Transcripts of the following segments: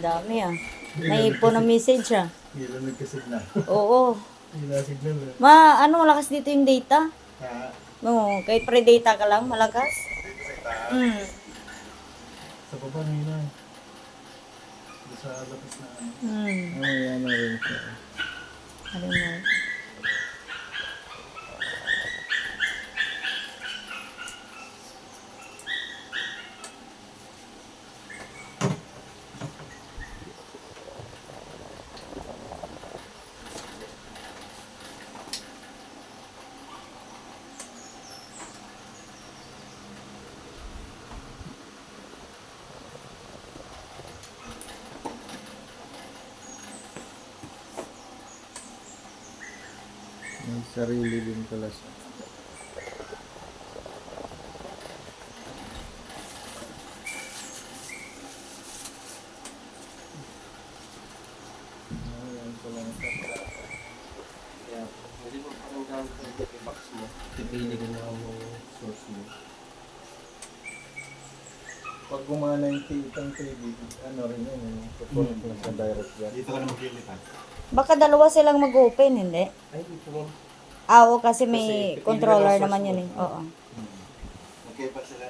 Dami ah. Naipon na message ah. Hindi lang nagkasignal. Oo. Hindi na signal na. Malakas dito yung data. Ha? Oo, kahit pre-data ka lang, malakas. Dito sa itaas. Mm. Sa baba may na. Doon sa labas na ano. Mm. Yan na rin siya. Ano mo? May sarili din pala siya. Ayan pala siya. Kaya, hindi mo parang gamit ang box mo. Pipili ka na ang source mo. Pag gumana yung itang TV, ano rin yun, support lang sa direct dyan. Dito ka na maglilipan. Baka dalawa silang mag-open, hindi? Ay, ito mo. Oo, kasi may Kasi controller pipili ka ng naman source yun mo. eh. Oo. Okay pa sila.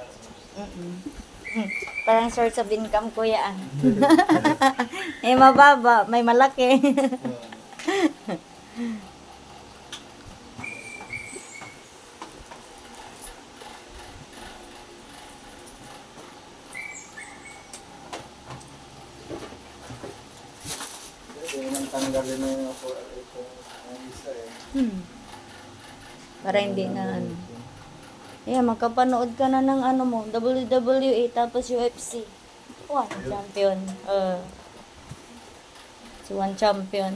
Parang source of income ko yan. May mababa, may malaki. Pwede nang tanggalin na yung isa eh. Para hindi na ano. Ayan, makapanood ka na ng ano mo, WWE tapos UFC. One champion. Si one champion.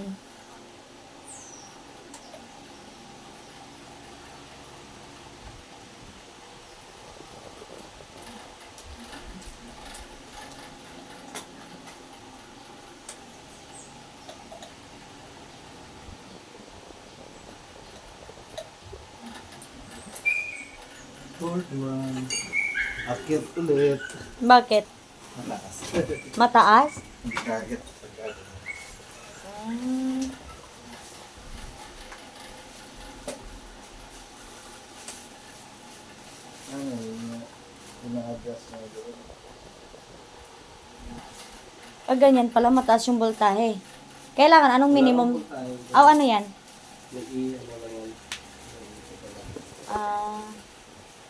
Fourth one. Akit ulit. Bakit? Malakas. Mataas? Hindi kahit. Mm. Ano yun? Ina-adjust na doon. Pag ganyan pala, mataas yung voltahe. Kailangan, anong minimum? Ano yan? May ano lang yan.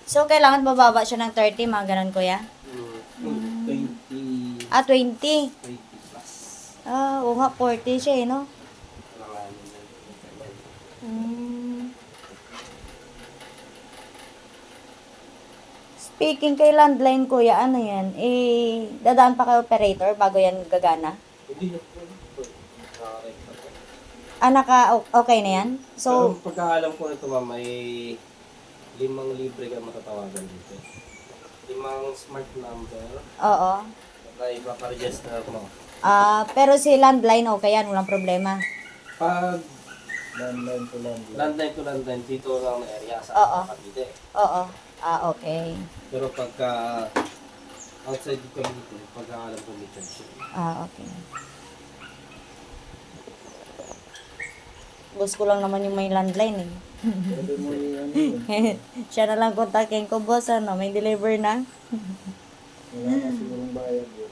So, kailangan bababa siya ng 30, mga ganun, kuya? 20, 20. 20 plus. Oo nga, 40 siya no? Kailangan yun. Speaking kay landline, kuya, ano yan? Dadaan pa kay operator bago yan gagana? Hindi na po. Okay na yan? So, So, pagkaalam ko nito ma'am, may 5 libre ka matatawagan dito. 5 smart number oo. na ipaparegister mo. Pero si landline, okay yan, walang problema. Pag Landline to landline. landline to landline, dito lang na area sa Oo. Cavite. Oo. Okay. Pero pagka outside dito dito, pagkaalam ko may charge. Okay. Boss ko lang naman yung may landline eh. Pwede mo yung ano yun. Siya na lang kontakin ko, boss, may deliver na. Wala na sigurong bayad yun.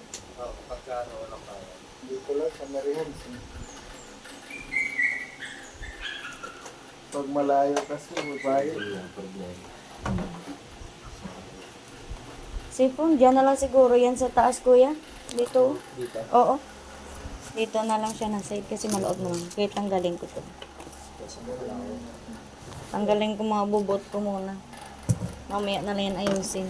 Pagka walang kaya. Dito lang sa Marians. Pag malayo kasi, may bayad. Yun yung problema. Sipon, dyan na lang siguro yan sa taas, kuya. Dito. Dito. Oo. Dito na lang siya na side kasi maloob naman. Wait, tanggalin ko to. Tanggalin ko mga bubot ko muna. Mamaya na lang yan ayusin.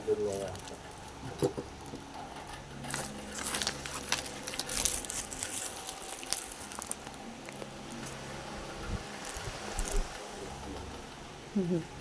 Doon nga yan. Mm.